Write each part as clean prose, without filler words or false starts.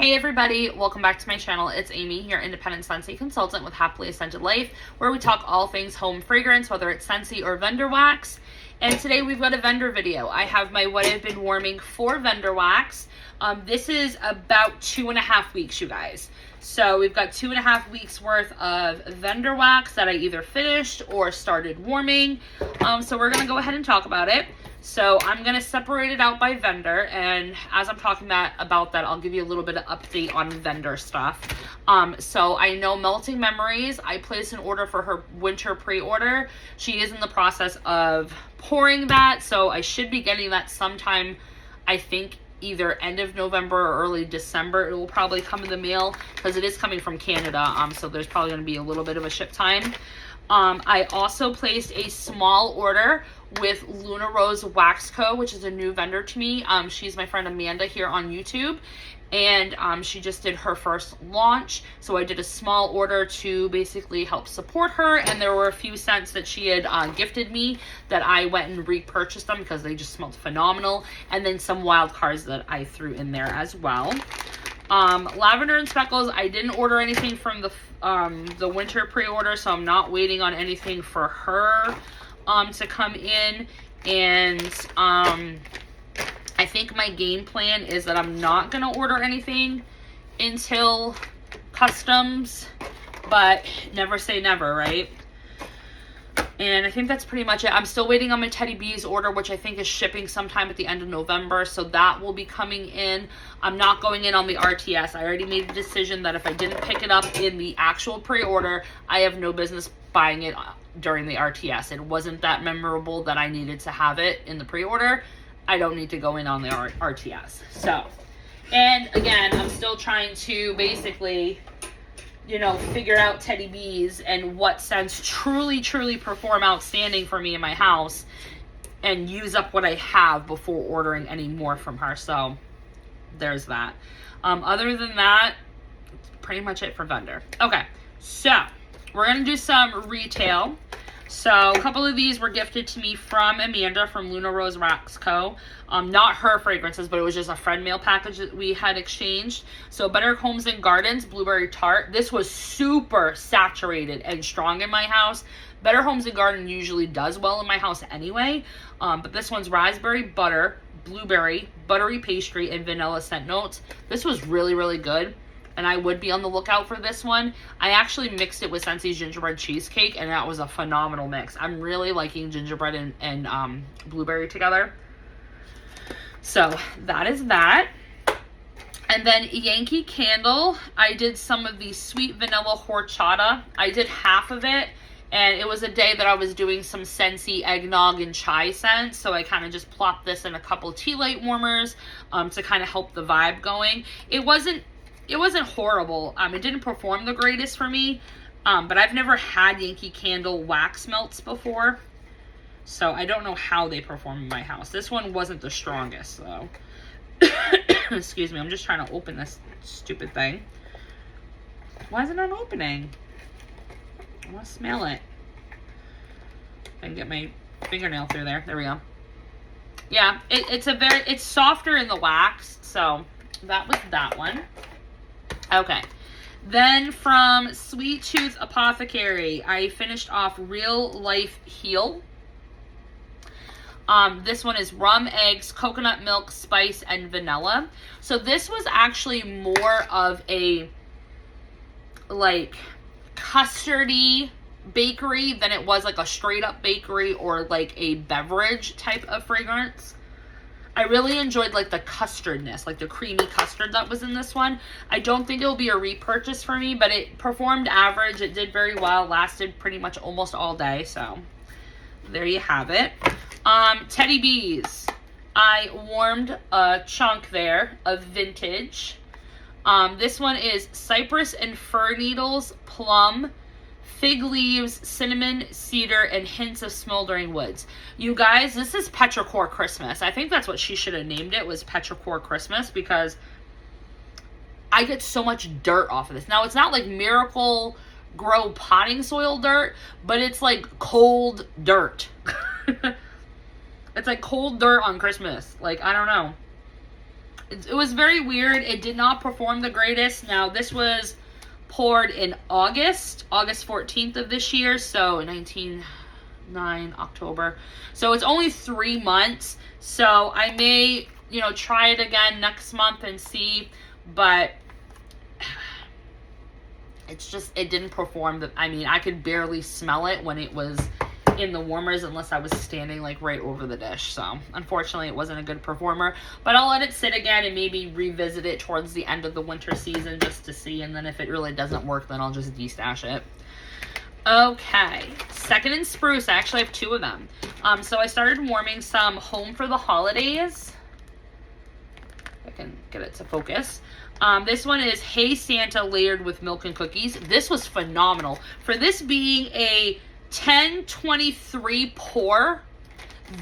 Hey everybody, welcome back to my channel. It's Amy, your independent Scentsy consultant with Happily Scented Life, where we talk all things home fragrance, whether it's Scentsy or vendor wax. And today we've got a vendor video. I have my What I've Been Warming for vendor wax. This is about 2.5 weeks, you guys. So we've got 2.5 weeks worth of vendor wax that I either finished or started warming. So we're gonna go ahead and talk about it. So I'm going to separate it out by vendor, and as I'm talking about that, I'll give you a little bit of update on vendor stuff. So I know Melting Memories, I placed an order for her winter pre-order. She is in the process of pouring that, so I should be getting that sometime, I think, either end of November or early December. It will probably come in the mail because it is coming from Canada, so there's probably going to be a little bit of a ship time. I also placed a small order with Luna Rose Wax Co., which is a new vendor to me. She's my friend Amanda here on YouTube, and she just did her first launch. So I did a small order to basically help support her, and there were a few scents that she had gifted me that I went and repurchased them because they just smelled phenomenal, and then some wild cards that I threw in there as well. Lavender Speckles, I didn't order anything from the winter pre-order, so I'm not waiting on anything for her to come in. And I think my game plan is that I'm not going to order anything until customs, but never say never, right? And I think that's pretty much it. I'm still waiting on my Teddy Bees order, which I think is shipping sometime at the end of November. So that will be coming in. I'm not going in on the RTS. I already made a decision that if I didn't pick it up in the actual pre-order, I have no business buying it during the RTS. It wasn't that memorable that I needed to have it in the pre-order. I don't need to go in on the RTS. So, and again, I'm still trying to basically, you know, figure out Teddy Bees and what scents truly perform outstanding for me in my house and use up what I have before ordering any more from her. So there's that. Other than that, that's pretty much it for vendor. Okay, so we're going to do some retail. So a couple of these were gifted to me from Amanda from Luna Rose Wax Co. Not her fragrances, but it was just a friend mail package that we had exchanged. So Better Homes and Gardens Blueberry Tart. This was super saturated and strong in my house. Better Homes and Garden usually does well in my house anyway. But this one's raspberry butter, blueberry, buttery pastry, and vanilla scent notes. This was really good, and I would be on the lookout for this one. I actually mixed it with Scentsy's gingerbread cheesecake, and that was a phenomenal mix. I'm really liking gingerbread and blueberry together. So that is that. And then Yankee Candle, I did some of the sweet vanilla horchata. I did half of it, and it was a day that I was doing some Scentsy eggnog and chai scents, so I kind of just plopped this in a couple tea light warmers to kind of help the vibe going. It wasn't horrible. It didn't perform the greatest for me, but I've never had Yankee Candle wax melts before, so I don't know how they perform in my house. This one wasn't the strongest, though. Excuse me, I'm just trying to open this stupid thing. Why is it not opening? I want to smell it. I can get my fingernail through there. There we go. Yeah, it's softer in the wax, so that was that one. Okay, then from Sweet Tooth Apothecary, I finished off Real Life Heal. This one is rum, eggs, coconut milk, spice, and vanilla. So this was actually more of a, like, custardy bakery than it was like a straight up bakery or like a beverage type of fragrance. I really enjoyed like the custardness, like the creamy custard that was in this one. I don't think it'll be a repurchase for me, but it performed average. It did very well, lasted pretty much almost all day. So there you have it. Teddy Bees. I warmed a chunk there of vintage. This one is cypress and fir needles, plum, fig leaves, cinnamon, cedar, and hints of smoldering woods. You guys, this is Petrichor Christmas. I think that's what she should have named it, was Petrichor Christmas, because I get so much dirt off of this. Now, it's not like Miracle Grow potting soil dirt, but it's like cold dirt. It's like cold dirt on Christmas. Like, I don't know. it was very weird. It did not perform the greatest. Now, this was poured in August 14th of this year, so 9 October. So it's only 3 months. So I may, try it again next month and see, but it didn't perform. I could barely smell it when it was in the warmers unless I was standing like right over the dish. So unfortunately it wasn't a good performer, but I'll let it sit again and maybe revisit it towards the end of the winter season just to see, and then if it really doesn't work, then I'll just destash it. Okay, Second and Spruce. I actually have 2 of them. So I started warming some home for the holidays. I can get it to focus. This one is Hey Santa layered with milk and cookies. This was phenomenal. For this being a 10-23 pour,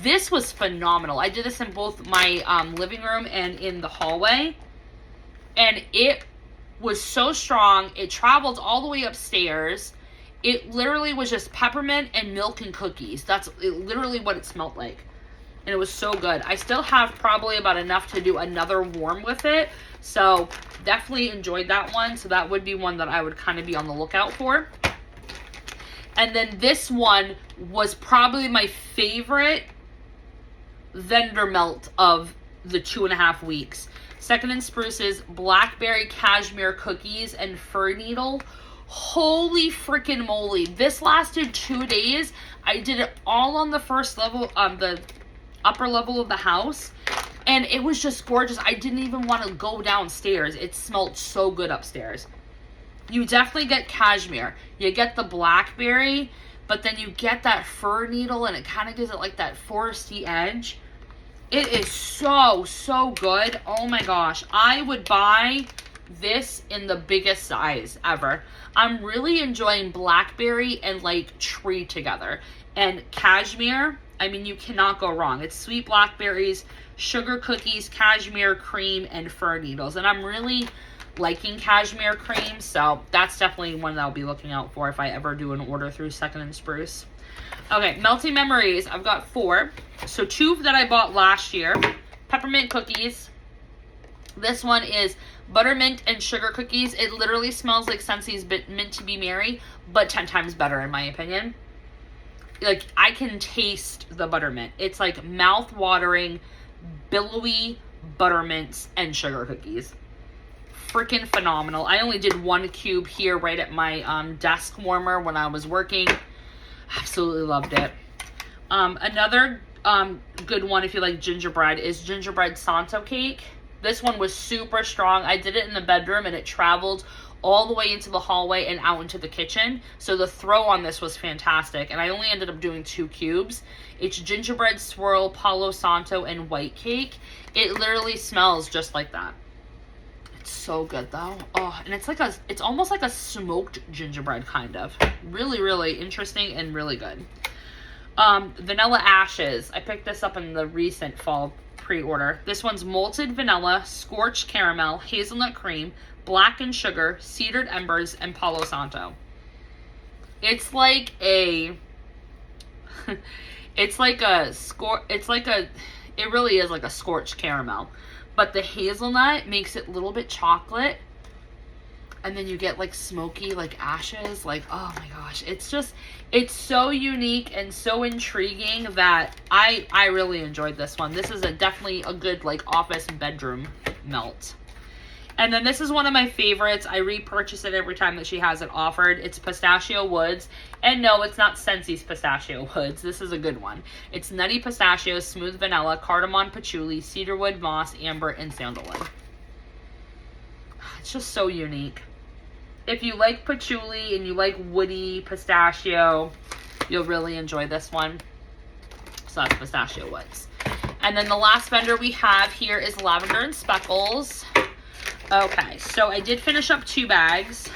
this was phenomenal. I did this in both my living room and in the hallway, and it was so strong. It traveled all the way upstairs. It literally was just peppermint and milk and cookies. That's literally what it smelled like. And it was so good. I still have probably about enough to do another warm with it. So definitely enjoyed that one. So that would be one that I would kind of be on the lookout for. And then this one was probably my favorite vendor melt of the 2.5 weeks. Second and Spruce's Blackberry Cashmere Cookies and Fir Needle. Holy freaking moly. This lasted 2 days. I did it all on the first level, the upper level of the house. And it was just gorgeous. I didn't even want to go downstairs. It smelled so good upstairs. You definitely get cashmere. You get the blackberry, but then you get that fir needle, and it kind of gives it like that foresty edge. It is so, so good. Oh my gosh. I would buy this in the biggest size ever. I'm really enjoying blackberry and like tree together. And cashmere, you cannot go wrong. It's sweet blackberries, sugar cookies, cashmere cream, and fir needles. And I'm really liking cashmere cream, so that's definitely one that I'll be looking out for if I ever do an order through Second and Spruce. Okay, Melting Memories. I've got 4. So 2 that I bought last year. Peppermint cookies. This one is buttermint and sugar cookies. It literally smells like Scentsy's Mint to Be Merry, but 10 times better in my opinion. Like, I can taste the buttermint. It's like mouth-watering, billowy buttermints and sugar cookies. Freaking phenomenal. I only did 1 cube here right at my desk warmer when I was working. Absolutely loved it. Another good one if you like gingerbread is gingerbread Santo cake. This one was super strong. I did it in the bedroom and it traveled all the way into the hallway and out into the kitchen. So the throw on this was fantastic. And I only ended up doing 2 cubes. It's gingerbread swirl, Palo Santo, and white cake. It literally smells just like that. It's so good though. Oh, and it's almost like a smoked gingerbread kind of. Really, really interesting and really good. Vanilla Ashes. I picked this up in the recent fall pre-order. This one's malted vanilla, scorched caramel, hazelnut cream, blackened sugar, cedared embers, and Palo Santo. It's like a it really is like a scorched caramel, but the hazelnut makes it a little bit chocolate, and then you get like smoky like ashes. Like, oh my gosh, it's so unique and so intriguing that I really enjoyed this one. This is definitely a good like office bedroom melt. And then this is one of my favorites. I repurchase it every time that she has it offered. It's Pistachio Woods. And no, it's not Scentsy's Pistachio Woods. This is a good one. It's nutty pistachios, smooth vanilla, cardamom, patchouli, cedarwood, moss, amber, and sandalwood. It's just so unique. If you like patchouli and you like woody pistachio, you'll really enjoy this one. So that's Pistachio Woods. And then the last vendor we have here is Lavender Speckles. Okay, so I did finish up 2 bags.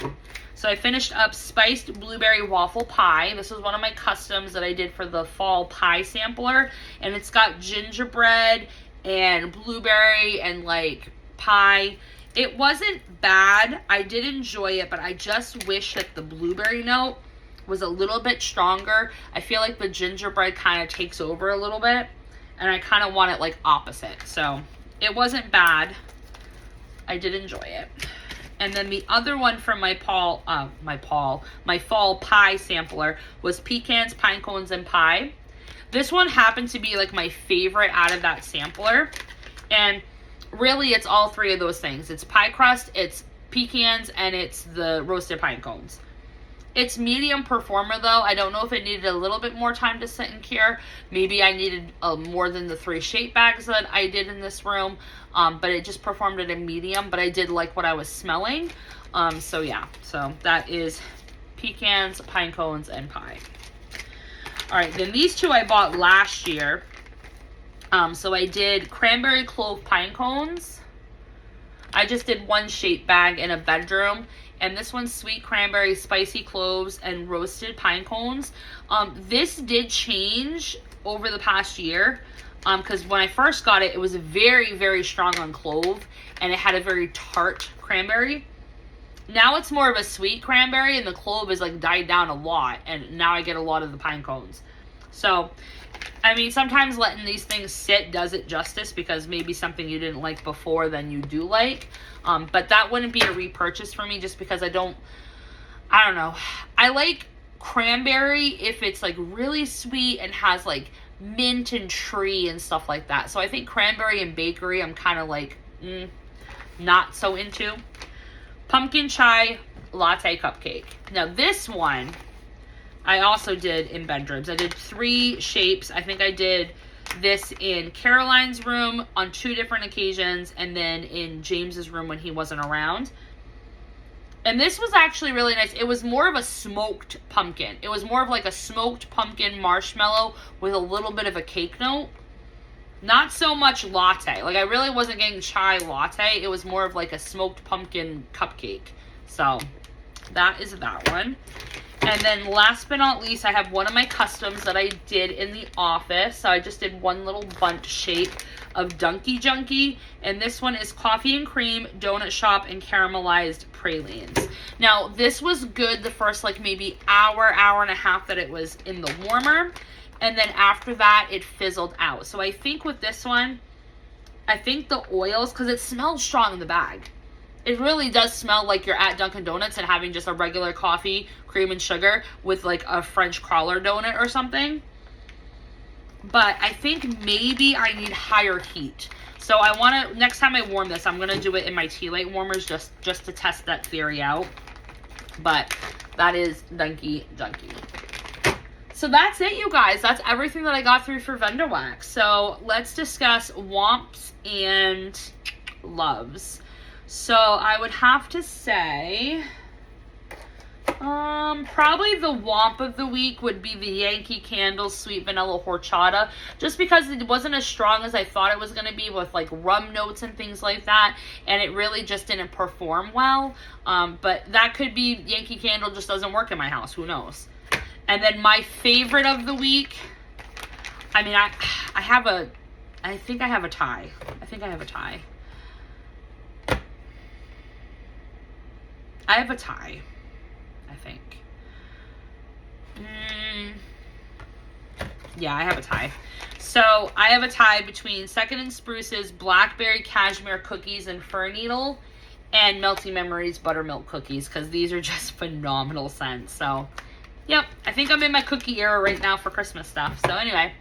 So I finished up Spiced Blueberry Waffle Pie. This was one of my customs that I did for the fall pie sampler. And it's got gingerbread and blueberry and like pie. It wasn't bad. I did enjoy it, but I just wish that the blueberry note was a little bit stronger. I feel like the gingerbread kind of takes over a little bit, and I kind of want it like opposite. So it wasn't bad. I did enjoy it. And then the other one from my fall pie sampler was pecans, pine cones, and pie. This one happened to be like my favorite out of that sampler. And really it's all three of those things. It's pie crust, it's pecans, and it's the roasted pine cones. It's medium performer though. I don't know if it needed a little bit more time to sit and cure. Maybe I needed more than the 3 shape bags that I did in this room. But it just performed at a medium, but I did like what I was smelling. So yeah, so that is pecans, pine cones, and pie. All right, then these two I bought last year. So I did cranberry clove pine cones. I just did 1 shape bag in a bedroom. And this one's sweet cranberry, spicy cloves, and roasted pine cones. This did change over the past year. Because when I first got it, it was very, very strong on clove. And it had a very tart cranberry. Now it's more of a sweet cranberry. And the clove is like died down a lot. And now I get a lot of the pine cones. So, I mean, sometimes letting these things sit does it justice. Because maybe something you didn't like before, then you do like. But that wouldn't be a repurchase for me just because I don't know. I like cranberry if it's like really sweet and has like mint and tree and stuff like that. So I think cranberry and bakery I'm kind of like not so into. Pumpkin chai latte cupcake. Now this one I also did in bedrooms. I did 3 shapes. I think I did this in Caroline's room on 2 different occasions, and then in James's room when he wasn't around. And this was actually really nice. It was more of a smoked pumpkin. It was more of like a smoked pumpkin marshmallow with a little bit of a cake note. Not so much latte. Like I really wasn't getting chai latte. It was more of like a smoked pumpkin cupcake. So that is that one. And then last but not least, I have one of my customs that I did in the office. So I just did 1 little bunch shape of Dunky Junky. And this one is coffee and cream, donut shop, and caramelized pralines. Now, this was good the first like maybe hour and a half that it was in the warmer. And then after that, it fizzled out. So I think with this one, I think the oils, because it smells strong in the bag. It really does smell like you're at Dunkin' Donuts and having just a regular coffee, cream and sugar with like a French crawler donut or something. But I think maybe I need higher heat. So I want to, next time I warm this, I'm going to do it in my tea light warmers just to test that theory out. But that is Dunky Junky. So that's it, you guys. That's everything that I got through for vendor wax. So let's discuss womps and loves. So I would have to say, probably the womp of the week would be the Yankee Candle Sweet Vanilla Horchata, just because it wasn't as strong as I thought it was going to be with like rum notes and things like that, and it really just didn't perform well. But that could be Yankee Candle just doesn't work in my house. Who knows? And then my favorite of the week, I mean, I think I have a tie. I have a tie, I think. Yeah, I have a tie. So I have a tie between Second and Spruce's Blackberry Cashmere Cookies and Fir Needle and Melty Memories Buttermilk Cookies, because these are just phenomenal scents. So, yep, I think I'm in my cookie era right now for Christmas stuff. So anyway,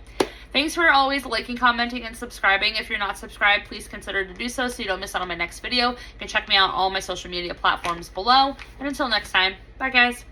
thanks for always liking, commenting, and subscribing. If you're not subscribed, please consider to do so you don't miss out on my next video. You can check me out on all my social media platforms below. And until next time, bye guys.